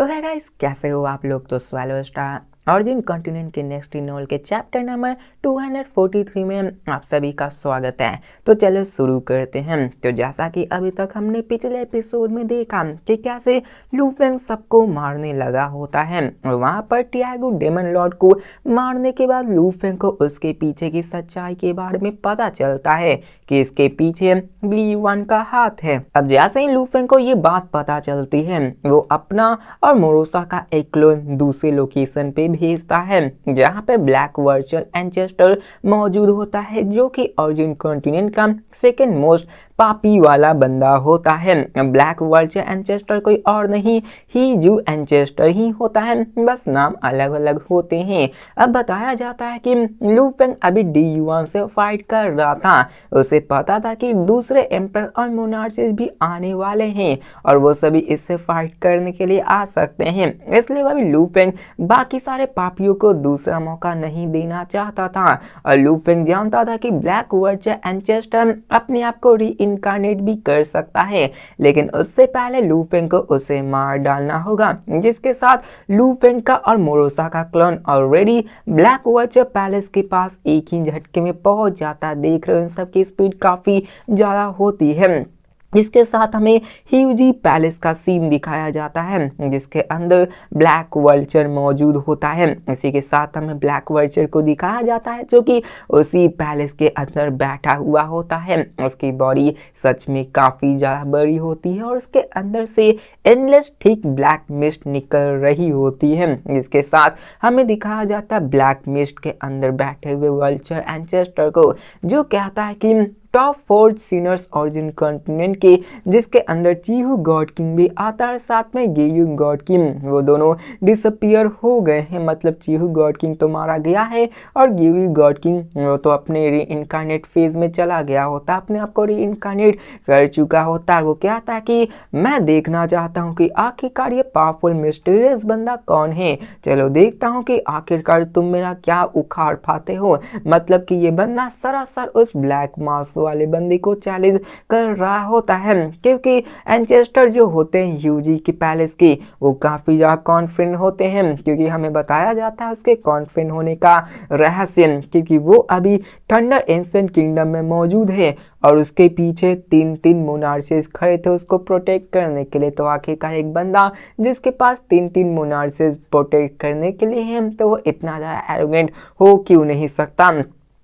तो है गाइस, कैसे हो आप लोग। तो स्वैलो स्टार ऑरिजिन कॉन्टिनेंट के नेक्स्ट नॉवल के चैप्टर नंबर 243 में आप सभी का स्वागत है। तो चलो शुरू करते हैं। तो जैसा कि अभी तक हमने पिछले एपिसोड में देखा कि कैसे लू फेंग सबको मारने लगा होता है और वहां पर टियागो डेमन लॉर्ड को मारने के बाद लू फेंग को उसके पीछे की सच्चाई के बारे में पता चलता है कि इसके पीछे ब्ली वन का हाथ है। अब जैसे ही लू फेंग को ये बात पता चलती है, वो अपना और मोरोसा का एक क्लोन दूसरे लोकेशन पे भेजता है जहाँ पे ब्लैक वर्चुअल एंचेस्टर मौजूद होता है, जो कि ऑरिजिन कॉन्टिनेंट का सेकेंड मोस्ट पापी वाला बंदा होता है। ब्लैक वर्चुअल एंचेस्टर कोई और नहीं, ही जू एंचेस्टर ही होता है, बस नाम अलग अलग होते हैं। अब बताया जाता है कि लू फेंग अभी डी युआन से फाइट कर रहा था। उसे पता था कि दूसरे एम्पर और मोनार्चिस भी आने वाले हैं और वो सभी इससे फाइट करने के लिए आ सकते हैं, इसलिए वह लू फेंग बाकी सारे पापियों को दूसरा मौका नहीं देना चाहता था। और लू फेंग जानता था कि ब्लैक वर्चुअल एंचेस्टर अपने आप को रीइनकार्नेट भी कर सकता है, लेकिन उससे पहले लू फेंग को उसे मार डालना होगा, जिसके साथ लू फेंग का और मोरोसा का clone already black virtual palace के पास एक ही झटके में पहुंच जाता। देख रहे हो इन सब की स्पीड काफी ज्यादा होती है। इसके साथ हमें ह्यूजी पैलेस का सीन दिखाया जाता है जिसके अंदर ब्लैक वर्चर मौजूद होता है। इसी के साथ हमें ब्लैक वर्चर को दिखाया जाता है जो कि उसी पैलेस के अंदर बैठा हुआ होता है। उसकी बॉडी सच में काफ़ी ज़्यादा बड़ी होती है और उसके अंदर से एंडलेस थिक ब्लैक मिस्ट निकल रही होती है, जिसके साथ हमें दिखाया जाता है ब्लैक मिस्ट के अंदर बैठे हुए वर्चर एंचेस्टर को, जो कहता है कि टॉप 4 सिनर्स ऑरिजिन कॉन्टिनेंट के, जिसके अंदर चीहू गॉड किंग भी आता है, साथ में गेयू गॉड किंग, वो दोनों डिसअपियर हो गए हैं। मतलब चीहू गॉड किंग तो मारा गया है और गेयू गॉड किंग वो तो अपने री इनकारनेट फेज में चला गया होता, अपने आप को री इनकारनेट कर चुका होता है। वो कहता है कि मैं देखना चाहता हूँ कि आखिरकार ये पावरफुल मिस्टीरियस बंदा कौन है। चलो देखता हूँ कि आखिरकार तुम मेरा क्या उखाड़ पाते हो। मतलब कि ये बंदा सरासर उस ब्लैक मास्क वाले बंदे को चैलेंज कर रहा होता है, क्योंकि एंचेस्टर जो होते हैं ह्यूजी की पैलेस के, वो काफी ज्यादा कॉन्फिडेंट होते हैं, क्योंकि हमें बताया जाता है उसके कॉन्फिडेंट होने का रहस्य, क्योंकि वो अभी थंडर एंसेंट किंगडम में मौजूद है और उसके पीछे 3 मोनार्चेस खड़े थे उसको प्रोटेक्ट करने के लिए। तो आखिरकार एक बंदा जिसके पास 3 मोनार्चेस प्रोटेक्ट करने के लिए हैं, तो वो इतना ज्यादा एरोगेंट हो क्यों नहीं सकता।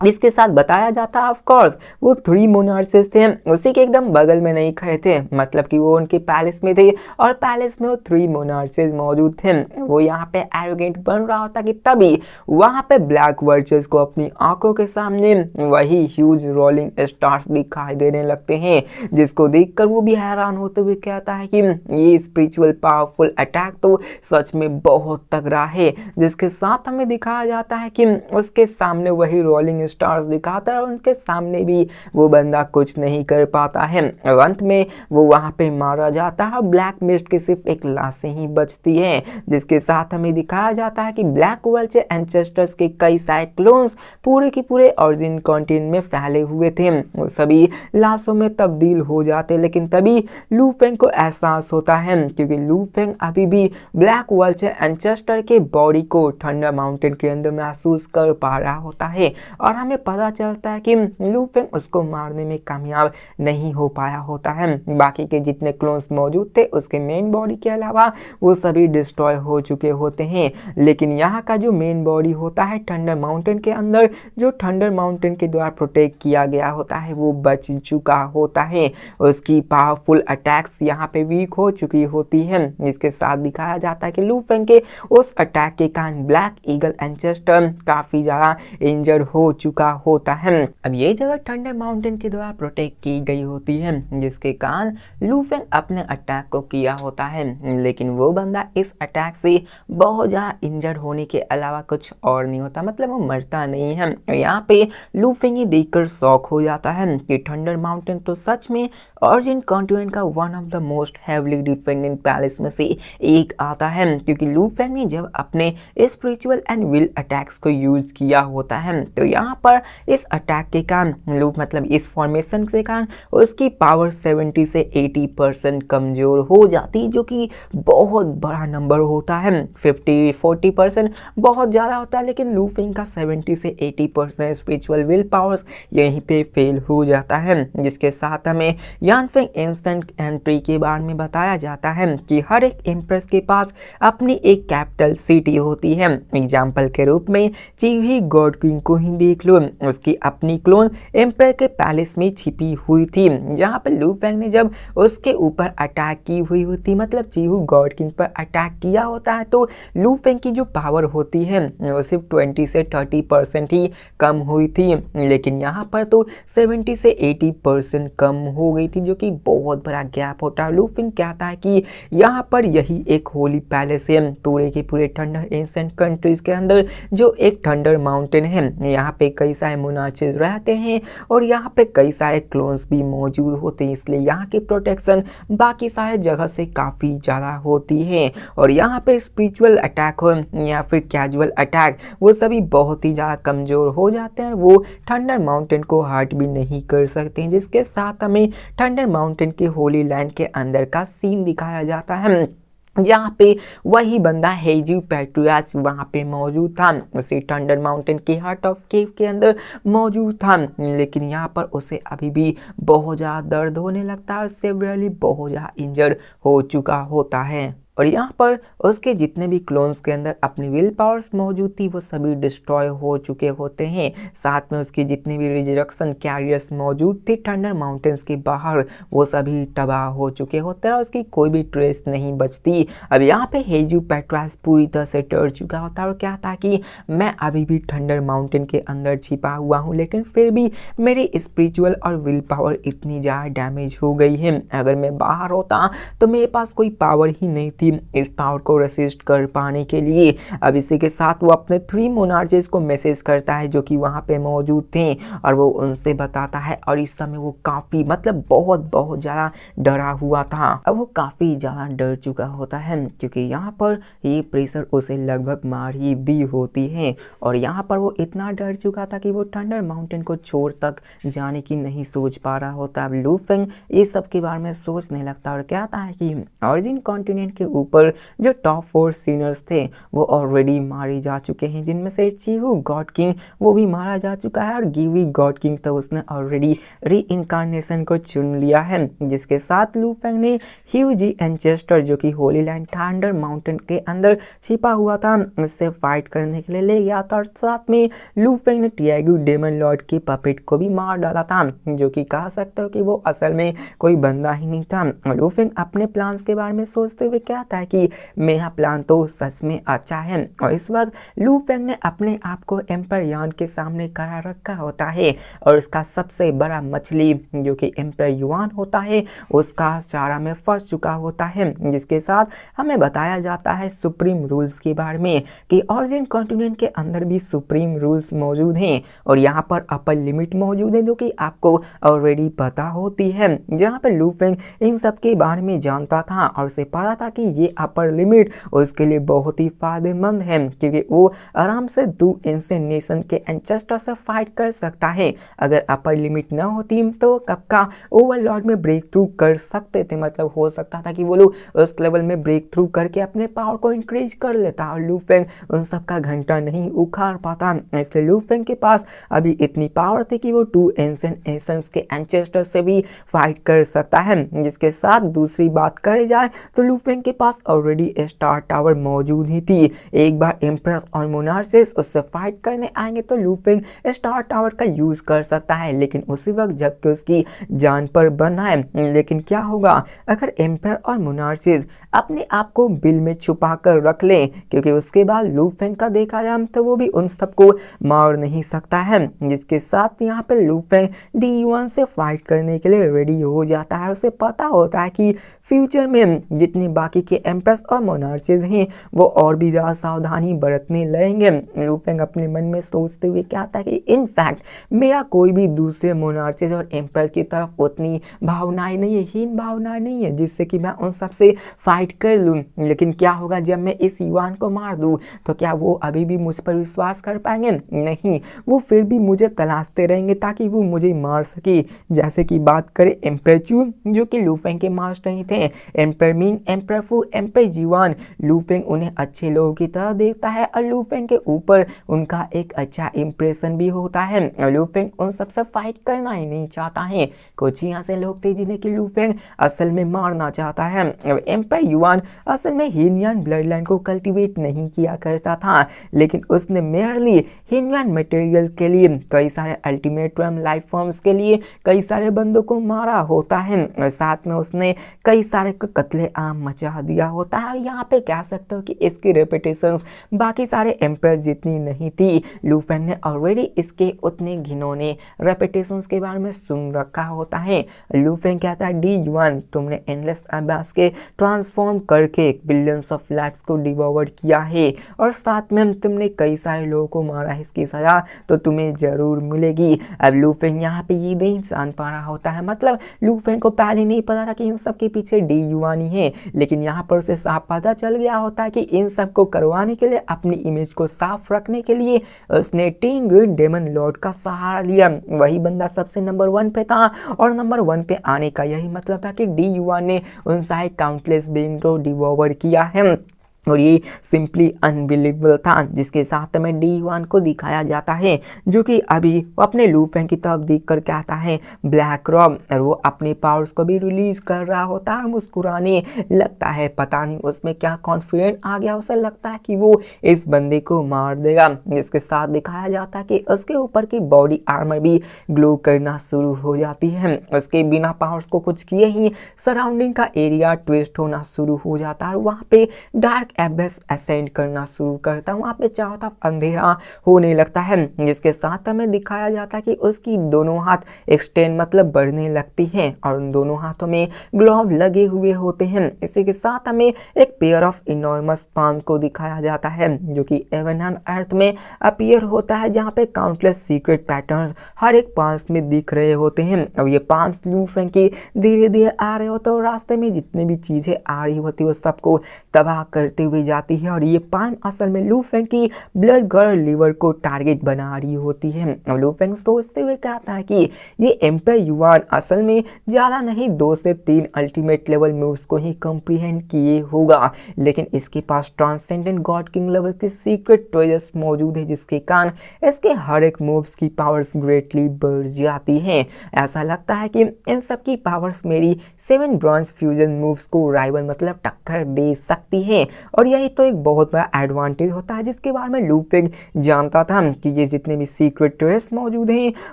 इसके साथ बताया जाता ऑफ कोर्स वो 3 मोनार्चेस थे, उसी के एकदम बगल में नहीं खड़े थे, मतलब कि वो उनके पैलेस में थे और पैलेस में वो 3 मोनार्चेस मौजूद थे। वो यहाँ पे एरोगेंट बन रहा होता कि तभी वहाँ पे ब्लैक वर्चर्स को अपनी आंखों के सामने वही ह्यूज रोलिंग स्टार्स दिखाई देने लगते हैं, जिसको देखकर वो भी हैरान होते हुए कहता है कि ये स्पिरिचुअल पावरफुल अटैक तो सच में बहुत तगड़ा है। जिसके साथ हमें दिखाया जाता है कि उसके सामने वही रोलिंग स्टार्स दिखाता है और उनके सामने भी वो बंदा कुछ नहीं कर पाता है। अंत में वो वहां पे मारा जाता है। ब्लैक मिस्ट की सिर्फ एक लाश ही बचती है, जिसके साथ हमें दिखाया जाता है कि ब्लैक वर्चर एंचेस्टर्स के कई साइक्लोन्स पूरे के पूरे ऑरिजिन कॉन्टिनेंट में फैले हुए थे, वो सभी लाशों में तब्दील हो जाते। लेकिन तभी लू फेंग को एहसास होता है, क्योंकि लू फेंग अभी भी ब्लैक वर्चर एंचेस्टर के बॉडी को थंडर माउंटेन के अंदर महसूस कर पा रहा होता है और हमें पता चलता है कि लू फेंग उसको मारने में कामयाब नहीं हो पाया होता है। बाकी के जितने क्लोन्स मौजूद थे उसके मेन बॉडी के अलावा वो सभी डिस्ट्रॉय हो चुके होते हैं, लेकिन यहाँ का जो मेन बॉडी होता है थंडर माउंटेन के अंदर, जो थंडर माउंटेन के द्वारा प्रोटेक्ट किया गया होता है, वो बच चुका होता है। उसकी पावरफुल अटैक्स यहाँ पे वीक हो चुकी होती है, जिसके साथ दिखाया जाता है कि लू फेंग के उस अटैक के कारण ब्लैक ईगल एंचेस्टर काफी ज्यादा इंजर्ड हो चुका होता है। अब ये जगह थंडर माउंटेन के द्वारा प्रोटेक्ट की गई होती है, जिसके कारण लू फेंग अपने अटैक को किया होता है, लेकिन वो बंदा इस अटैक से बहुत ज्यादा इंजर्ड होने के अलावा कुछ और नहीं होता, मतलब वो मरता नहीं है। यहाँ पे लू फेंग ये देखकर शॉक हो जाता है कि थंडर माउंटेन तो सच में ऑरिजिन कॉन्टिनेंट का one of the most heavily defended palace में से एक आता है, क्योंकि लू फेंग ने जब अपने स्पिरिचुअल एंड विल अटैक्स को यूज किया होता है, तो यहाँ यहाँ पर इस अटैक के कारण लूप मतलब इस फॉर्मेशन के कारण उसकी पावर 70 से 80% कमजोर हो जाती, जो कि बहुत बड़ा नंबर होता है। 50-40% बहुत ज़्यादा होता है, लेकिन लू फेंग का 70 से 80% स्पिरिचुअल विल पावर्स यहीं पे फेल हो जाता है। जिसके साथ हमें यान फेंग इंस्टेंट एंट्री के बारे में बताया जाता है कि हर एक एम्प्रेस के पास अपनी एक कैपिटल सिटी होती है। एग्जाम्पल के रूप में चीही गॉड किंग को ही देख लो, उसकी अपनी क्लोन एम्पर के पैलेस में छिपी हुई थी, जहां पर लू फेंग ने जब उसके ऊपर अटैक की हुई होती, मतलब चीहू गॉड किंग पर अटैक किया होता है, तो लू फेंग की जो पावर होती है वो सिर्फ 20 से 30% ही कम हुई थी, लेकिन यहाँ पर तो 70 से 80% कम हो गई थी, जो कि बहुत बड़ा गैप होता है। लू फेंग कहता है कि यहाँ पर यही एक होली पैलेस है पूरे के पूरे थंडर एंसेंट कंट्रीज के अंदर, जो एक थंडर माउंटेन है। यहाँ पे कई सारे मोनार्चेस रहते हैं और यहाँ पे कई सारे क्लोन्स भी मौजूद होते हैं, इसलिए यहाँ की प्रोटेक्शन बाकी सारे जगह से काफ़ी ज़्यादा होती है। और यहाँ पे स्पिरिचुअल अटैक हो या फिर कैजुअल अटैक, वो सभी बहुत ही ज़्यादा कमज़ोर हो जाते हैं, वो थंडर माउंटेन को हर्ट भी नहीं कर सकते हैं। जिसके साथ हमें थंडर माउंटेन के होली लैंड के अंदर का सीन दिखाया जाता है, जहाँ पे वही बंदा हेजू पैट्रियाच वहाँ पे मौजूद था, उसी थंडर माउंटेन के हार्ट ऑफ केव के अंदर मौजूद था, लेकिन यहाँ पर उसे अभी भी बहुत ज़्यादा दर्द होने लगता है और सेवरली बहुत ज़्यादा इंजर्ड हो चुका होता है। और यहाँ पर उसके जितने भी क्लोन्स के अंदर अपनी विल पावर्स मौजूद थी वो सभी डिस्ट्रॉय हो चुके होते हैं। साथ में उसकी जितनी भी रिजरेक्शन कैरियर्स मौजूद थी थंडर माउंटेन्स के बाहर, वो सभी तबाह हो चुके होते हैं और उसकी कोई भी ट्रेस नहीं बचती। अब यहाँ पे हेजू पैट्रास पूरी तरह से डर चुका होता है और कहता है कि मैं अभी भी थंडर माउंटेन के अंदर छिपा हुआ हूँ, लेकिन फिर भी मेरी स्पिरिचुअल और विल पावर इतनी ज़्यादा डैमेज हो गई है, अगर मैं बाहर होता तो मेरे पास कोई पावर ही नहीं थी इस पावर को रेसिस्ट कर पाने के लिए। अब इसी के साथ वो अपने 3 मोनार्चेस को मैसेज करता है जो कि वहाँ पे मौजूद थे और वो उनसे बताता है, और इस समय वो काफ़ी मतलब बहुत ज़्यादा डरा हुआ था। अब वो काफ़ी ज़्यादा डर चुका होता है क्योंकि यहाँ पर ये प्रेशर उसे लगभग मार ही दी होती है, और यहाँ पर वो इतना डर चुका था कि वो थंडर माउंटेन को छोड़ तक जाने की नहीं सोच पा रहा होता। अब लू फेंग इस सब के बारे में सोचने लगता और कहता है कि ऑरिजिन कॉन्टिनेंट के ऊपर जो टॉप 4 सीनर्स थे वो ऑलरेडी मारे जा चुके हैं, जिनमें से चीहू गॉड किंग वो भी मारा जा चुका है और गिवी गॉड किंग तो उसने ऑलरेडी री इनकारनेशन को चुन लिया है। जिसके साथ लू फेंग ने ह्यू जी एंचेस्टर जो कि होली लैंड थंडर माउंटेन के अंदर छिपा हुआ था उससे फाइट करने के लिए ले गया था, और साथ में लू फेंग ने टियागो डेमन लॉर्ड के पपेट को भी मार डाला था, जो कि कह सकते हो कि वो असल में कोई बंदा ही नहीं था। लू फेंग अपने प्लान्स के बारे में सोचते हुए कहता है कि मेरा प्लान तो सच में अच्छा है, और इस वक्त लू फेंग ने अपने आप को एम्पर यान के सामने करा रखा होता है और उसका सबसे बड़ा मछली जो कि एम्पर युआन होता है उसका चारा में फंस चुका होता है। जिसके साथ हमें बताया जाता है सुप्रीम रूल्स के बारे में कि ऑरिजिन कॉन्टिनेंट के अंदर भी सुप्रीम रूल्स मौजूद हैं और यहाँ पर अपर लिमिट मौजूद है जो कि आपको ऑलरेडी पता होती है, जहाँ पर लू फेंग इन सब के बारे में जानता था और उसे पता था कि ये अपर लिमिट उसके लिए बहुत ही फायदेमंद है क्योंकि वो आराम से 2 एंशिएंट नेशन के एंचेस्टर से फाइट कर सकता है। अगर अपर लिमिट न होती तो कब का ओवरलॉर्ड में ब्रेक थ्रू कर सकते थे, मतलब हो सकता था कि वो लोग उस लेवल में ब्रेक थ्रू करके अपने पावर को इंक्रीज कर लेता और लू फेंग उन सब का घंटा नहीं उखाड़ पाता। इसलिए लू फेंग के पास अभी इतनी पावर थी कि वो 2 एंशिएंट नेशंस के एंचेस्टर से भी फाइट कर सकता है। जिसके साथ दूसरी बात करी जाए तो लू फेंग के पास ऑलरेडी स्टार टावर मौजूद ही थी। एक बार एम्परर्स और मोनार्चेस उससे फाइट करने आएंगे तो लू फेंग स्टार टावर का यूज कर सकता है, लेकिन उसी वक्त जबकि उसकी जान पर बना है। लेकिन क्या होगा अगर एम्पर और मोनार्चेस अपने आप को बिल में छुपा कर रख लें, क्योंकि उसके बाद लू फेंग का देखा जाए तो वो भी उन सबको मार नहीं सकता है। जिसके साथ यहाँ पे लू फेंग D1 से फाइट करने के लिए रेडी हो जाता है। उसे पता होता है कि फ्यूचर में जितने बाकी के एम्प्रेस और मोनार्चेज हैं वो और भी ज़्यादा सावधानी बरतने लगेंगे। लू फेंग अपने मन में सोचते हुए कहता है कि इनफैक्ट मेरा कोई भी दूसरे मोनार्चेज और एम्पर की तरफ उतनी भावनाएं नहीं है, हीन भावनाएं नहीं है जिससे कि मैं उन सबसे फाइट कर लूँ। लेकिन क्या होगा जब मैं इस युवान को मार दूँ, तो क्या वो अभी भी मुझ पर विश्वास कर पाएंगे? नहीं, वो फिर भी मुझे तलाशते रहेंगे ताकि वो मुझे मार सके। जैसे कि बात करें एम्पर चू जो कि लू फेंग के मास्टर ही थे, एम्पर मिंग, एम्पर फू, एम्पर जीवान, लू फेंग उन्हें अच्छे लोगों की तरह देखता है और लू फेंग के ऊपर उनका एक अच्छा इंप्रेशन भी होता है। लू फेंग उन सबसे फाइट करना ही नहीं चाहता है। कुछ ही ऐसे लोग थे जिन्हें कि लू फेंग असल में मारना चाहता है। एम्पर युआन असल में हीनयान ब्लड लाइन को कल्टीवेट नहीं किया करता था, लेकिन उसने मेयरली हीनयान मटेरियल के लिए कई सारे अल्टीमेट लाइफ फॉर्म्स के लिए कई सारे बंदों को मारा होता है और साथ में उसने कई सारे कत्ले आम मचा दिया होता है। और यहाँ पे कह सकते हो कि इसकी रेपुटेशंस बाकी सारे एम्पर जितनी नहीं थी। लू फेंग ने ऑलरेडी इसके उतने घिनौने रेपुटेशंस के बारे में सुन रखा होता है। लू फेंग कहता है डी युआन तुमने एंडलेस अबास के ट्रांसफॉर्म करके बिलियंस ऑफ लाइफ्स को डिवॉर्ड किया है और साथ में तुमने कई सारे लोगों को मारा है, इसकी सजा तो तुम्हें जरूर मिलेगी। अब लू फेंग यहाँ पे ये नहीं जान पा रहा होता है, मतलब लू फेंग को पहले नहीं पता था कि इन सब के पीछे डी युआन ही है, लेकिन यहाँ पर उसे साफ पता चल गया होता है कि इन सब को करवाने के लिए, अपनी इमेज को साफ रखने के लिए उसने टिंग डेमन लॉर्ड का सहारा लिया। वही बंदा सबसे नंबर 1 पे था और नंबर 1 पे आने का यही मतलब था कि डी युआन ने उन सारे काउंटलेस बीइंग को डिवॉर्ड किया है और ये सिंपली अनबिलीवेबल था। जिसके साथ में डी युआन को दिखाया जाता है जो कि अभी वो अपने लू फेंग की तरफ देख कर कहता है ब्लैक रॉब, और वो अपने पावर्स को भी रिलीज कर रहा होता है और मुस्कुराने लगता है। पता नहीं उसमें क्या कॉन्फिडेंट आ गया, उसे लगता है कि वो इस बंदे को मार देगा। जिसके साथ दिखाया जाता है कि उसके ऊपर की बॉडी आर्मर भी ग्लो करना शुरू हो जाती है। उसके बिना पावर्स को कुछ किए ही सराउंडिंग का एरिया ट्विस्ट होना शुरू हो जाता है और वहाँ पे डार्क एबेस असेंड करना शुरू करता है। वहाँ पे चारों तरफ अंधेरा होने लगता है। जिसके साथ हमें दिखाया जाता है कि उसकी दोनों हाथ एक्सटेंड मतलब बढ़ने लगती है और उन दोनों हाथों में ग्लोव लगे हुए होते हैं। इसी के साथ हमें एक पेयर ऑफ इनॉर्मस पाम को दिखाया जाता है जो कि एवन ऑन अर्थ में अपीयर होता है, जहाँ पे काउंटलेस सीक्रेट पैटर्न्स हर एक पाम्स में दिख रहे होते हैं। अब ये पाम्स लू फेंग की धीरे धीरे आ रहे होते और रास्ते में जितने भी चीजें आ रही होती है वो सबको तबाह करते हुए जाती है और ये पाम असल में लू फेंग की ब्लड गर्ल लीवर को टारगेट बना रही होती है। लू फेंग सोचते हुए कहता है कि ये एम्पर युआन असल में ज्यादा नहीं 2 से 3 अल्टीमेट लेवल मूव्स को ही कंप्रीहेंड किए होगा, लेकिन इसके पास ट्रांसेंडेंट गॉड किंग लेवल की सीक्रेट ट्रेजर्स मौजूद है जिसके कारण इसके हर एक मूव्स की पावर्स ग्रेटली बढ़ जाती है। ऐसा लगता है कि इन सब की पावर्स मेरी 7 ब्रॉन्ज फ्यूजन मूव्स को राइवल मतलब टक्कर दे सकती है और यही तो एक बहुत बड़ा एडवांटेज होता है जिसके बारे में लू फेंग जानता था कि ये जितने भी सीक्रेट ट्रेस मौजूद हैं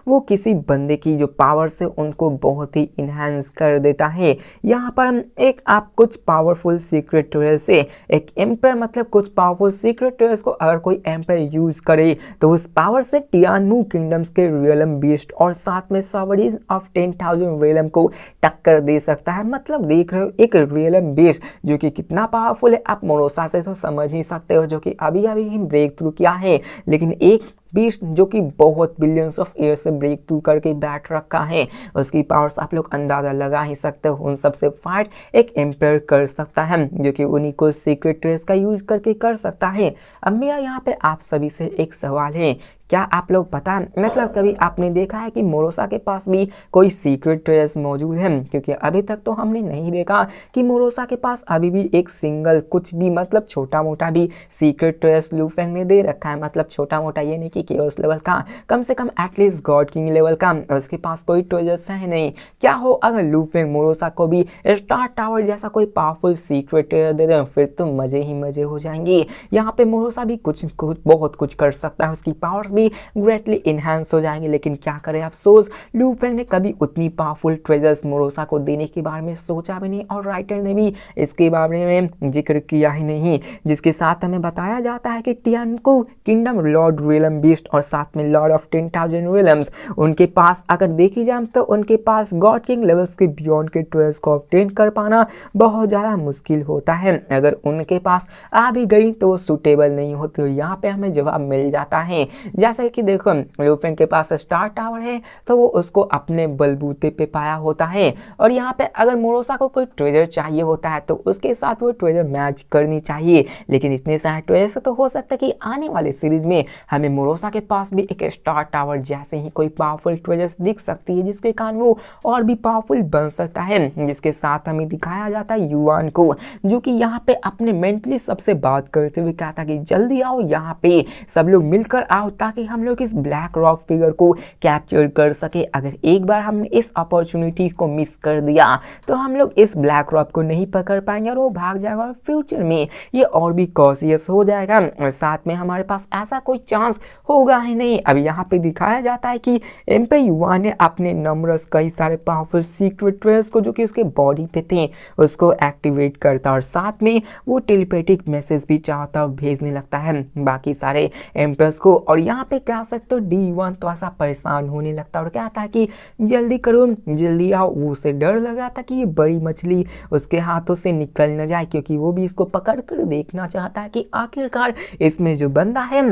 वो किसी बंदे की जो पावर्स है उनको बहुत ही इन्हांस कर देता है। यहाँ पर हम एक आप कुछ पावरफुल सीक्रेट ट्रेस से एक एम्पर मतलब कुछ पावरफुल सीक्रेट ट्रेस को अगर कोई एम्पर यूज करे तो उस पावर से टियानमू किंगडम्स के रियलम बीस्ट और साथ में सॉवरीज ऑफ 10,000 रियलम को टक्कर दे सकता है। मतलब देख रहे हो एक रियलम बीस्ट जो कि कितना पावरफुल है, आप मोरोसा से तो समझ ही सकते हो जो कि अभी अभी ही ब्रेक थ्रू किया है, लेकिन एक बीस्ट जो कि बहुत बिलियंस ऑफ ईयर से ब्रेक थ्रू करके बैठ रखा है, उसकी पावर्स आप लोग अंदाजा लगा ही सकते हो। उन सबसे फाइट एक एम्पायर कर सकता है जो कि उन्हीं को सीक्रेट ट्रेस का यूज करके कर सकता है। अब मेरा यहाँ पे आप सभी से एक सवाल है, क्या आप लोग पता मतलब कभी आपने देखा है कि मोरोसा के पास भी कोई सीक्रेट ट्रेस मौजूद है? क्योंकि अभी तक तो हमने नहीं देखा कि मोरोसा के पास अभी भी एक सिंगल कुछ भी मतलब छोटा मोटा भी सीक्रेट ट्रेस लू फेंग ने दे रखा है। मतलब छोटा मोटा ये नहीं कि केओस लेवल का, कम से कम एटलीस्ट गॉड किंग लेवल का उसके पास कोई ट्रेजर्स है नहीं। क्या हो अगर लू फेंग मोरोसा को भी स्टार टावर जैसा कोई पावरफुल सीक्रेट ट्रेजर दे दें, फिर तो मजे ही मजे हो जाएंगे। यहाँ पे मोरोसा भी कुछ बहुत कुछ कर सकता है, उसकी पावर्स भी ग्रेटली इनहांस हो जाएंगे। लेकिन क्या करें अफसोस लू फेंग ने कभी उतनी पावरफुल ट्रेजर्स मोरोसा को देने के बारे में सोचा भी नहीं और राइटर ने भी इसके बारे में जिक्र किया ही नहीं। जिसके साथ हमें बताया जाता है कि टियानको किंगडम लॉर्ड रियलम बीस्ट और साथ में लॉर्ड ऑफ 10,000 रिलम्स, उनके पास अगर देखी जाए तो उनके पास गॉड किंग लेवल्स के बियॉन्ड के ट्वेल्स को ऑब्टेन कर पाना बहुत ज़्यादा मुश्किल होता है। अगर उनके पास आ भी गई तो वो सूटेबल नहीं होती। यहाँ पे हमें जवाब मिल जाता है। जैसे कि देखो लू फेंग के पास स्टार टावर है तो वो उसको अपने बलबूते पे पाया होता है, और यहाँ पे अगर मोरोसा को कोई ट्रेजर चाहिए होता है तो उसके साथ वो ट्रेजर मैच करनी चाहिए। लेकिन इतने सारे ट्रेजर से तो हो सकता है कि आने वाले सीरीज में हमें मोरोसा के पास भी एक स्टार टावर जैसे ही कोई पावरफुल ट्रेजर दिख सकती है, जिसके कारण वो और भी पावरफुल बन सकता है। जिसके साथ हमें दिखाया जाता है युआन को, जो कि यहाँ पे अपने मेंटली सबसे बात करते हुए कहता कि जल्दी आओ, यहाँ पे सब लोग मिलकर आओ ताकि हम लोग इस ब्लैक रॉक फिगर को कैप्चर कर सके। अगर एक बार हमने इस अपॉर्चुनिटी को मिस कर दिया तो हम लोग इस ब्लैक रॉक को नहीं पकड़ पाएंगे और वो भाग जाएगा और फ्यूचर में ये और भी कॉशियस हो जाएगा, और साथ में हमारे पास ऐसा कोई चांस होगा ही नहीं। अब यहाँ पे दिखाया जाता है कि एम्पर युआन ने अपने नंबरस कई सारे पावरफुल सीक्रेट ट्रेल्स को जो कि उसके बॉडी पे थे उसको एक्टिवेट करता, और साथ में वो टेलीपैथिक मैसेज भी चाहता और भेजने लगता है बाकी सारे एम्प्रेस को। और यहाँ पे कह सकते हो D1 तो ऐसा परेशान होने लगता है और कहता है कि जल्दी करो, जल्दी आओ। वो उसे डर लग रहा था कि ये बड़ी मछली उसके हाथों से निकल न जाए, क्योंकि वो भी इसको पकड़ कर देखना चाहता है कि आखिरकार इसमें जो बंदा है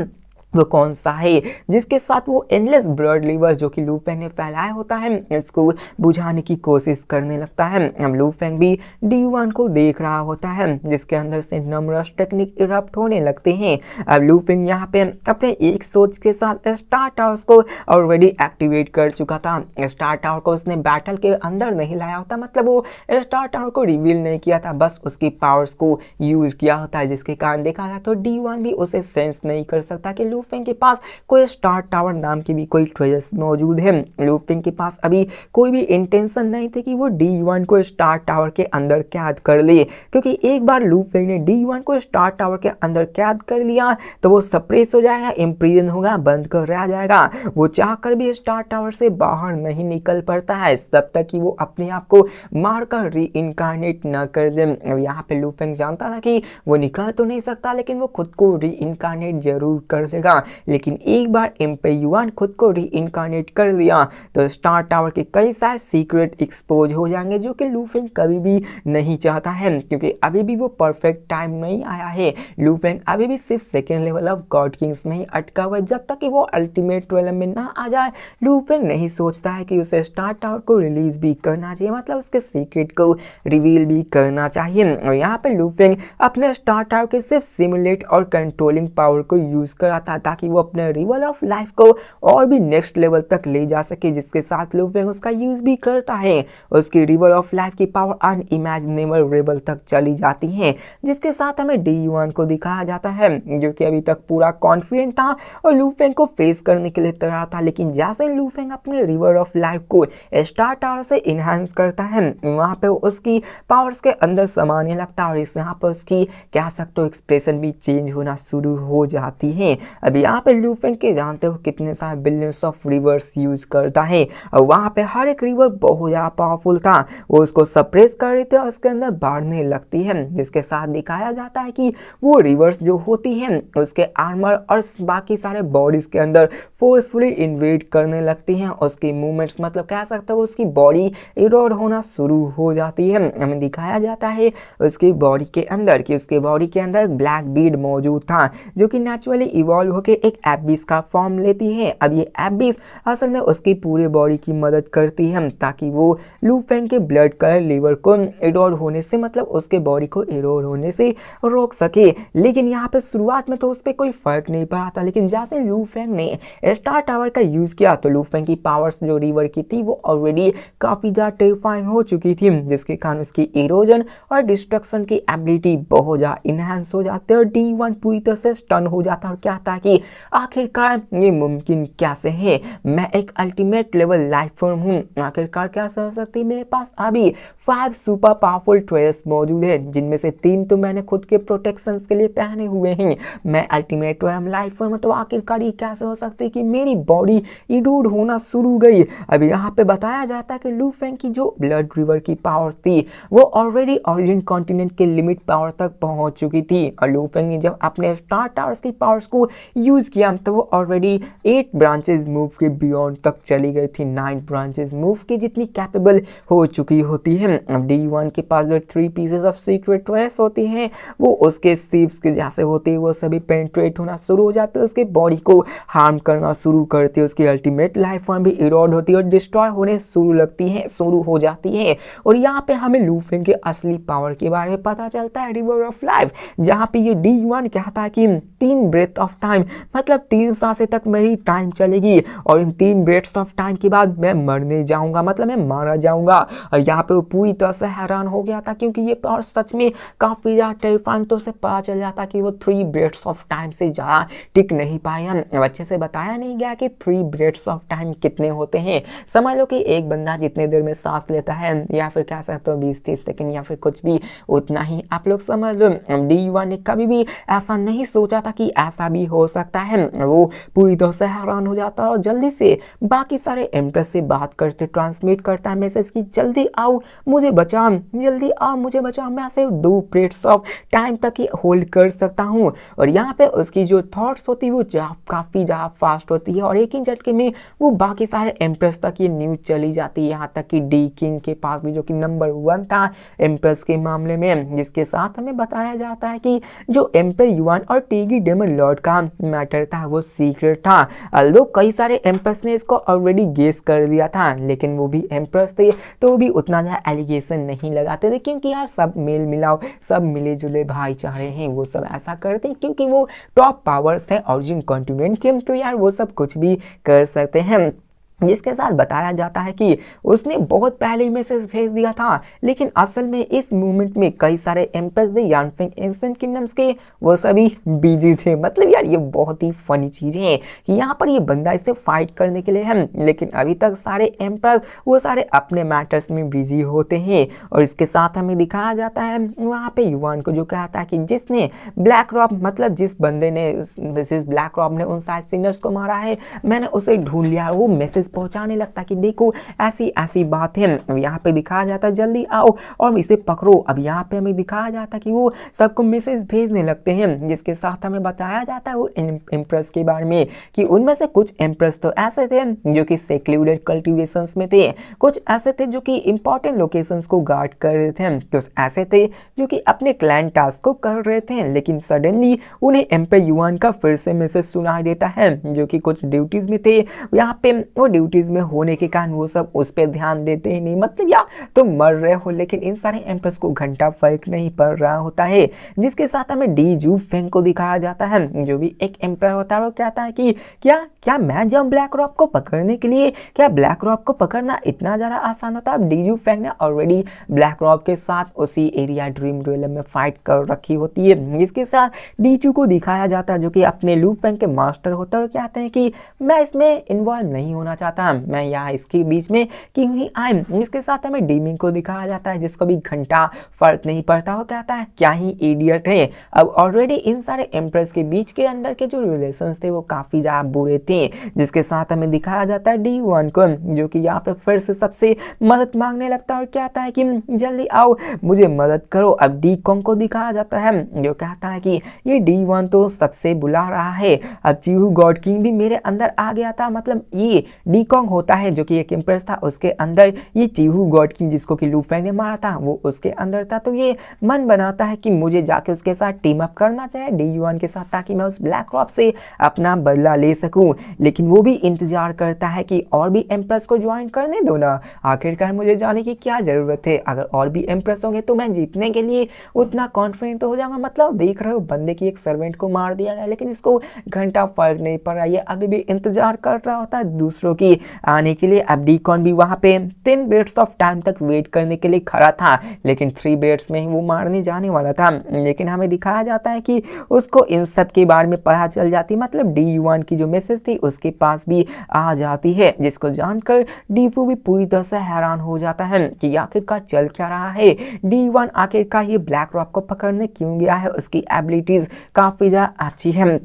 वो कौन सा है, जिसके साथ वो एंडलेस ब्लड रिवर जो कि लू फेंग ने फैलाया होता है इसको बुझाने की कोशिश करने लगता है। अब लू फेंग भी D1 को देख रहा होता है, जिसके अंदर से नंबरस टेक्निक इरप्ट होने लगते हैं। अब लू फेंग यहाँ पे अपने एक सोच के साथ स्टार टावर्स को ऑलरेडी एक्टिवेट कर चुका था। स्टार टावर को उसने बैटल के अंदर नहीं लाया होता, मतलब वो स्टार टावर को रिवील नहीं किया था, बस उसकी पावर्स को यूज किया होता है, जिसके कारण देखा जाए तो D1 भी उसे सेंस नहीं कर सकता कि लू फेंग के पास कोई स्टार टावर नाम की भी कोई ट्रेजर्स मौजूद है। लू फेंग के पास अभी कोई भी इंटेंशन नहीं थी कि वो D1 को स्टार टावर के अंदर कैद कर ले, क्योंकि एक बार लू फेंग ने D1 को स्टार टावर के अंदर कैद कर लिया तो वो सप्रेस हो जाएगा, इम्प्रिजन होगा, बंद कर रह जाएगा। वो चाहकर भी स्टार टावर से बाहर नहीं निकल पाता है तब तक कि वो अपने आप को मारकर री इनकारनेट न कर दे। यहाँ पे लू फेंग जानता था कि वो निकल तो नहीं सकता, लेकिन वो खुद को री इनकारनेट जरूर कर देगा। लेकिन एक बार एम्पर युआन खुद को री इनकारनेट कर लिया तो स्टार टावर के कई सारे सीक्रेट एक्सपोज हो जाएंगे, जो कि लू फेंग कभी भी नहीं चाहता है, क्योंकि अभी भी वो परफेक्ट टाइम नहीं आया है। लू फेंग अभी भी सिर्फ second level of God Kings में ही अटका हुआ है। जब तक कि वो अल्टीमेट ट्वेल्व में ना आ जाए लू फेंग नहीं सोचता है कि उसे स्टार टावर को रिलीज भी करना चाहिए, मतलब उसके सीक्रेट को रिवील भी करना चाहिए। और यहाँ पे लू फेंग अपने स्टार टावर के सिर्फ सिमुलेट और कंट्रोलिंग पावर को यूज करा था ताकि वो अपने रिवर ऑफ लाइफ को और भी नेक्स्ट लेवल तक ले जा सके, जिसके साथ लू फेंग उसका यूज भी करता है। उसकी रिवर ऑफ लाइफ की पावर अनइमेजिनेबल लेवल तक चली जाती है, जिसके साथ हमें D1 को दिखाया जाता है जो कि अभी तक पूरा कॉन्फिडेंट था और लू फेंग को फेस करने के लिए तैयार था। लेकिन जैसे लू फेंग अपने रिवर ऑफ लाइफ को स्टार टावर से इनहांस करता है वहां पे उसकी पावर्स के अंदर समाने लगता है और इस यहाँ पर उसकी कह सकते हो एक्सप्रेशन भी चेंज होना शुरू हो जाती है। अब यहाँ पे लू फेंग के जानते हो कितने सारे बिलियंस ऑफ रिवर्स यूज करता है और वहाँ पे हर एक रिवर बहुत ज़्यादा पावरफुल था। वो उसको सप्रेस कर रही थी और उसके अंदर बढ़ने लगती है, जिसके साथ दिखाया जाता है कि वो रिवर्स जो होती है उसके आर्मर और बाकी सारे बॉडीज के अंदर फोर्सफुली इन्वेड करने लगती हैं। उसकी मूवमेंट्स मतलब कह सकते हो उसकी बॉडी इरोड होना शुरू हो जाती है। हमें दिखाया जाता है उसकी बॉडी के अंदर कि उसके बॉडी के अंदर एक ब्लैक बीड मौजूद था जो कि नेचुरली इवॉल्व होकर एक एबिस का फॉर्म लेती है। अब ये एबिस असल में उसकी पूरे बॉडी की मदद करती है ताकि वो लू फेंग के ब्लड कलर लीवर को इरोड होने से मतलब उसके बॉडी को इरोड होने से रोक सके। लेकिन यहाँ पे शुरुआत में तो उस पर कोई फर्क नहीं पड़ा था, लेकिन जैसे लू फेंग ने स्टार टावर का यूज किया तो लू फेंग की पावर्स जो रिवर की थी वो ऑलरेडी काफी ज्यादा टेरिफाइंग हो चुकी थी, जिसके कारण उसकी इरोजन और डिस्ट्रक्शन की एबिलिटी बहुत ज्यादा इनहेंस हो जाते हैं और D1 पूरी तरह से स्टन हो जाता है और कहता है कि आखिरकार ये मुमकिन कैसे है, मैं एक अल्टीमेट लेवल लाइफ फॉर्म हूँ, आखिरकार कैसे हो सकती है, मेरे पास अभी 5 सुपर पावरफुल ट्रेयर्स मौजूद है जिनमें से 3 तो मैंने खुद के प्रोटेक्शन के लिए पहने हुए हैं, मैं अल्टीमेट लाइफ फॉर्म, तो आखिरकार ये कैसे हो सकती है कि मेरी बॉडी इरोड होना शुरू गई। अब यहाँ पे बताया जाता है कि लू फेंग की जो ब्लड रिवर की पावर थी वो ऑलरेडी ओरिजिन कॉन्टिनेंट के लिमिट पावर तक पहुंच चुकी थी और लू फेंग ने जब अपने स्टार टावर्स की पावर्स को यूज़ किया तो वो ऑलरेडी 8 ब्रांचेस मूव के बियॉन्ड तक चली गई थी, 9 ब्रांचेस मूव की जितनी कैपेबल हो चुकी होती है। अब D1 के पास जो 3 पीसेस ऑफ सीक्रेट वेस होती हैं वो उसके सीव्स के जैसे होते हैं, वो सभी पेनिट्रेट होना शुरू हो जाते हैं, उसके बॉडी को हार्म करना शुरू करती है, उसकी अल्टीमेट लाइफ फॉर्म भी इरोड होती है और डिस्ट्रॉय होने शुरू हो जाती है। और यहाँ पे हमें लूफिंग के असली पावर के बारे में पता चलता है, रिवर ऑफ लाइफ, जहाँ पे ये D1 कहता है कि 3 ब्रेथ ऑफ टाइम मतलब 3 सांसें तक मेरी टाइम चलेगी और इन 3 ब्रेथ्स ऑफ टाइम के बाद मैं मरने जाऊंगा, मतलब मैं मारा जाऊंगा। और यहाँ पे वो पूरी तरह से हैरान हो गया था क्योंकि ये पावर सच में काफी ज्यादा टेरिफाइंग, तो उसे पता चल जाता कि वो 3 ब्रेथ्स ऑफ टाइम से ज्यादा टिक नहीं पाएगा। अच्छे से बताया नहीं गया कि 3 ब्रेथ्स ऑफ टाइम कितने होते हैं। समझ लो कि एक बंदा जितने देर में सांस लेता है या फिर कह सकते हो 20-30 सेकंड या फिर कुछ भी, उतना ही आप लोग समझ लो। D1 ने कभी भी ऐसा नहीं सोचा था कि ऐसा भी हो सकता है। वो पूरी तरह से हैरान हो जाता है और जल्दी से बाकी सारे एम्प्रेस से बात करते ट्रांसमिट करता है मैसेज की जल्दी आओ मुझे बचाओ, जल्दी आओ मुझे बचाओ, मैं सिर्फ 2 ब्रेथ्स ऑफ टाइम तक ही होल्ड कर सकता हूँ। और यहाँ पे उसकी जो थॉट्स होती है वो काफी ज्यादा फास्ट होती है और एक ही झटके में वो बाकी सारे एम्प्रेस तक ये न्यूज चली जाती है, यहाँ तक कि डी किंग के पास भी, जो कि नंबर 1 था एम्प्रेस के मामले में, जिसके साथ हमें बताया जाता है कि जो एम्पर युआन और टीगी डेमन लॉर्ड का मैटर था वो सीक्रेट था। अल्दो कई सारे एम्प्रेस ने इसको ऑलरेडी गेस कर दिया था, लेकिन वो भी एम्प्रेस थे तो वो भी उतना ज्यादा एलिगेशन नहीं लगाते थे क्योंकि यार सब मेल मिलाओ, सब मिले जुले भाईचारे हैं, वो सब ऐसा करते हैं क्योंकि वो टॉप पावर्स है ऑरिजिन कॉन्टिनेंट के, तो यार वो सब कुछ भी कर सकते हैं। जिसके साथ बताया जाता है कि उसने बहुत पहले मैसेज भेज दिया था, लेकिन असल में इस मूवमेंट में कई सारे एम्प्रेस द यानफिंग एंशिएंट किंगडम्स के वो सभी बिजी थे। मतलब यार ये बहुत ही फनी चीज है कि यहाँ पर ये बंदा इससे फाइट करने के लिए है, लेकिन अभी तक सारे एम्प्रेस वो सारे अपने मैटर्स में बिजी होते हैं। और इसके साथ हमें दिखाया जाता है वहाँ पे युआन को जो कहता है कि जिसने ब्लैक रॉब मतलब जिस बंदे ने ब्लैक रॉब ने उन सारे सिनर्स को मारा है, मैंने उसे ढूंढ लिया। वो मैसेज पहुंचाने लगता कि देखो ऐसी ऐसी बात है। अब यहाँ पे दिखाया जाता है जल्दी आओ और इसे पकड़ो। अब यहाँ पे हमें दिखाया जाता कि वो सबको मैसेज भेजने लगते हैं, जिसके साथ हमें बताया जाता है वो एम्प्रेस के बारे में कि उनमें से कुछ एम्प्रेस तो ऐसे थे जो कि सेक्लूडेड कल्टीवेशंस में थे, कुछ ऐसे थे जो कि इंपॉर्टेंट लोकेशंस को गार्ड कर रहे थे, कुछ ऐसे थे जो कि अपने क्लैन टास्क को कर रहे थे। लेकिन सडनली उन्हें एम्पर युआन का फिर से मैसेज सुनाई देता है जो कि कुछ ड्यूटीज में थे। यहाँ पे वो ड्यूटीज में होने के कारण वो सब उस पर ध्यान देते ही नहीं, मतलब यार तुम मर रहे हो, लेकिन इन सारे एम्प्रेस को घंटा फर्क नहीं पड़ रहा होता है। जिसके साथ हमें डी जू फेंग को दिखाया जाता है जो भी एक एम्पर होता है। वो कहता है कि क्या क्या मैं जाऊं ब्लैक रॉक को पकड़ने के लिए, क्या ब्लैक रॉक को पकड़ना इतना ज्यादा आसान होता है। डी जू फेंग ने ऑलरेडी ब्लैक रॉक के साथ उसी एरिया ड्रीम ड्वेलर में फाइट कर रखी होती है। जिसके साथ डी जू को दिखाया जाता है जो कि अपने लू फेंग के मास्टर होता है और कहते हैं कि मैं इसमें इन्वॉल्व नहीं होना चाहता, मैं यहाँ इसके बीच में क्यों ही आए। इसके साथ हमें डीमिंग को दिखाया जाता है जिसको भी घंटा फर्क नहीं पड़ता। वो कहता है क्या ही इडियट है। अब ऑलरेडी इन सारे एम्प्रेस के बीच के अंदर के जो रिलेशंस थे वो काफी ज्यादा बुरे थे। जिसके साथ हमें दिखाया जाता है D1 को जो कि यहाँ पे फिर से सबसे मदद मांगने लगता है और कहता है कि जल्दी आओ मुझे मदद करो। अब डी कॉन्ग को दिखाया जाता है जो कहता है कि ये D1 तो सबसे बुला रहा है। अब चीहू गॉड किंग भी मेरे अंदर आ गया था, मतलब ये डी कॉन्ग होता है जो कि एक एम्प्रेस था, उसके अंदर ये चीहू गॉड किंग जिसको कि लू फेंग ने मारा था वो उसके अंदर था। तो ये मन बनाता है कि मुझे जाके उसके साथ टीम अप करना चाहिए D1 के साथ, ताकि मैं उस ब्लैक रॉक से अपना बदला ले सकूं। लेकिन वो भी इंतजार करता है कि और भी एम्प्रेस को ज्वाइन करने दो ना, आखिरकार मुझे जाने की क्या जरूरत है। अगर और भी एम्प्रेस होंगे तो मैं जीतने के लिए उतना कॉन्फिडेंट तो हो जाऊंगा। मतलब देख रहे हो बंदे की एक सर्वेंट को मार दिया गया, लेकिन इसको घंटा फर्क नहीं पड़ रहा, ये अभी भी इंतजार कर रहा होता है दूसरों की आने के लिए। अब डीकॉन भी वहां पे 10 मिनट्स ऑफ टाइम तक वेट करने के लिए खड़ा था, लेकिन 3 मिनट्स में ही वो मारने जाने वाला था। लेकिन हमें दिखाया जाता है कि उसको इन सब के बारे में पता चल जाती, मतलब D1 की जो मैसेज थी उसके पास भी आ जाती है, जिसको जानकर डीफू भी पूरी तरह से हैरान हो जाता है कि आखिरकार चल क्या रहा है। D1 आखिरकार ये ब्लैक रॉक को पकड़ने क्यों गया है, उसकी एबिलिटीज काफी ज्यादा अच्छी है।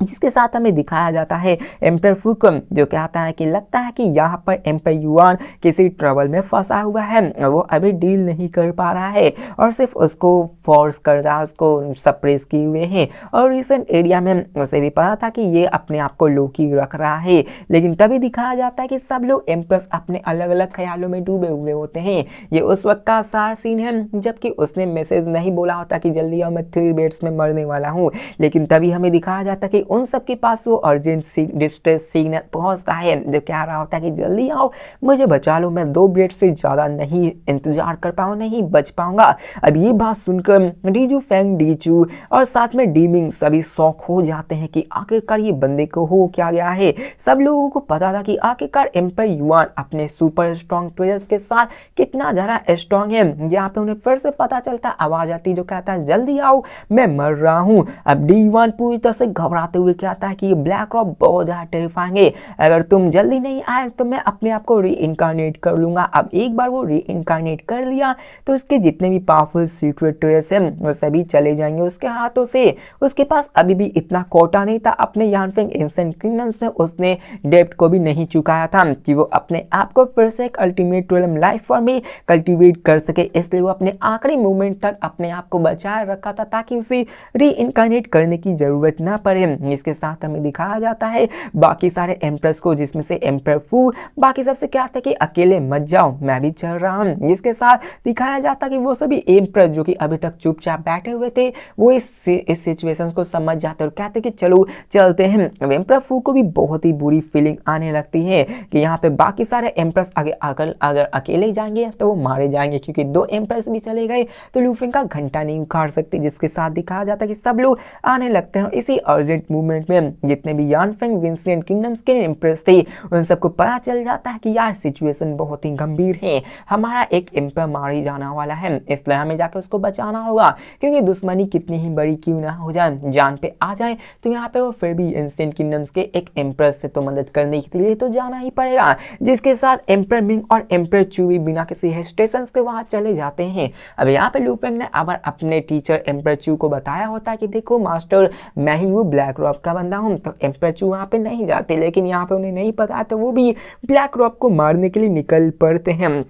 जिसके साथ हमें दिखाया जाता है एम्पर फू को, जो कहता है कि लगता है कि यहाँ पर एम्पर युआन किसी ट्रबल में फंसा हुआ है और वो अभी डील नहीं कर पा रहा है और सिर्फ उसको फोर्स कर रहा है, उसको सप्रेस किए हुए हैं। और रिसेंट एरिया में उसे भी पता था कि ये अपने आप को लो की रख रहा है, लेकिन तभी दिखाया जाता है कि सब लोग एम्प्रेस अपने अलग अलग ख्यालों में डूबे हुए होते हैं। ये उस वक्त का सारा सीन है जबकि उसने मैसेज नहीं बोला होता कि जल्दी आओ, मैं 3 बेड्स में मरने वाला हूँ, लेकिन तभी हमें दिखाया जाता है कि उन सब के पास वो अर्जेंट डिस्ट्रेस सिग्नल पहुंचता है जो कह रहा होता है कि जल्दी आओ, मुझे बचा लो, मैं 2 बेड से ज़्यादा नहीं इंतजार कर पाऊँ, नहीं बच पाऊंगा। अब ये बात सुनकर डीजू फैंग, डीचू और साथ में डीमिंग सभी शौक हो जाते हैं कि आखिरकार ये बंदे को हो क्या गया है। सब लोगों को पता था कि आखिरकार एम्पर युआन अपने सुपर स्ट्रॉन्ग ट्रेजर्स के साथ कितना ज़्यादा स्ट्रॉन्ग है। यहाँ पे उन्हें फिर से पता चलता, आवाज आती जो कहता है जल्दी आओ, मैं मर रहा हूँ। अब डी1 पूरी तरह से घबराते हुए कहता है कि ये ब्लैक रॉक बहुत ज़्यादा टेरिफाइंग है, अगर तुम जल्दी नहीं आए तो मैं अपने आप को री इनकारनेट कर लूंगा। अब एक बार वो री इनकारनेट कर लिया तो उसके जितने भी पावरफुल सीक्रेट ट्रेजर्स हैं वो सभी चले जाएंगे उसके हाथों से। उसके पास अभी भी इतना कोटा नहीं था अपने यानफेंग एंशिएंट किंगडम्स में, उसने डेब्ट को भी नहीं चुकाया था कि वो अपने आप को फिर से एक अल्टीमेट ट्वेल्व लाइफ फॉर्म में कल्टीवेट कर सके, इसलिए वो अपने आखिरी मोमेंट तक अपने आप को बचाए रखा था ताकि उसे री इनकारनेट करने की जरूरत ना पड़े। इसके साथ हमें दिखाया जाता है बाकी सारे एम्प्रेस को, जिसमें से एम्पर फू बाकी सबसे क्या था कि अकेले मत जाओ, मैं भी चल रहा हूँ। इसके साथ दिखाया जाता कि वो सभी एम्प्रेस जो कि अभी तक चुपचाप बैठे हुए थे वो इस सिचुएशन को समझ जाते और कहते कि चलो चलते हैं। एम्पर फू को भी बहुत ही बुरी फीलिंग आने लगती है कि यहाँ पे बाकी सारे एम्प्रेस अगर अकेले जाएंगे तो वो मारे जाएंगे, क्योंकि 2 एम्प्रेस भी चले गए तो लूफिंग का घंटा नहीं उखाड़ सकती। जिसके साथ दिखाया जाता है कि सब लोग आने लगते हैं। इसी अर्जेंट मूवमेंट में जितने भी यानफेंग विंसेंट किंगडम्स के एम्प्रेस थे उन सबको पता चल जाता है कि यार सिचुएशन बहुत ही गंभीर है, हमारा एक एम्पर मार ही जाना वाला है, इसलिए हमें जाकर उसको बचाना होगा, क्योंकि दुश्मनी कितनी ही बड़ी क्यों ना हो जाए, जान पे आ जाए तो यहाँ पे वो फिर भी एंशिएंट किंगडम्स के एक एम्प्रेस से तो मदद करने के लिए तो जाना ही पड़ेगा। जिसके साथ एम्पर मिंग और एम्पर चू भी बिना किसी हेजिटेशन के वहां चले जाते हैं। अब यहाँ पे लूफेंग ने अब अपने टीचर एम्पर चू को बताया होता है कि देखो मास्टर, मैं ही वो ब्लैक रॉक का बंदा हूँ, तो एम्पर चू वहाँ पे नहीं जाते, लेकिन यहाँ पे उन्हें नहीं पता तो वो भी ब्लैक रॉक को मारने के लिए निकल पड़ते हैं।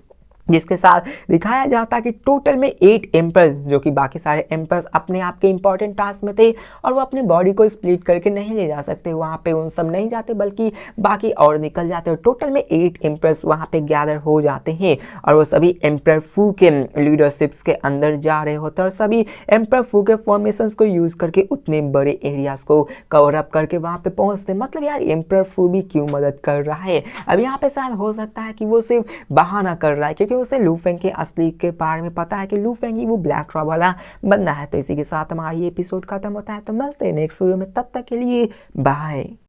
जिसके साथ दिखाया जाता है कि टोटल में 8 एम्पर्स, जो कि बाकी सारे एम्पर्स अपने आप के इंपॉर्टेंट टास्क में थे और वो अपने बॉडी को स्प्लिट करके नहीं ले जा सकते, वहाँ पे उन सब नहीं जाते बल्कि बाकी और निकल जाते हैं। टोटल में 8 एम्पर्स वहाँ पे गैदर हो जाते हैं और वो सभी एम्पर फू के लीडरशिप्स के अंदर जा रहे होते हैं और सभी एम्पर फू के फॉर्मेशंस को यूज़ करके उतने बड़े एरियाज को कवर अप करके वहाँ पे पहुँचते। मतलब यार एम्पर फू भी क्यों मदद कर रहा है। अब यहाँ पे शायद हो सकता है कि वो सिर्फ बहाना कर रहा है, क्योंकि उसे लूफेंग के असली के बारे में पता है कि लूफेंग ही वो ब्लैक रॉक वाला बंदा है। तो इसी के साथ हमारा ये एपिसोड खत्म होता है, तो मिलते हैं नेक्स्ट वीडियो में, तब तक के लिए बाय।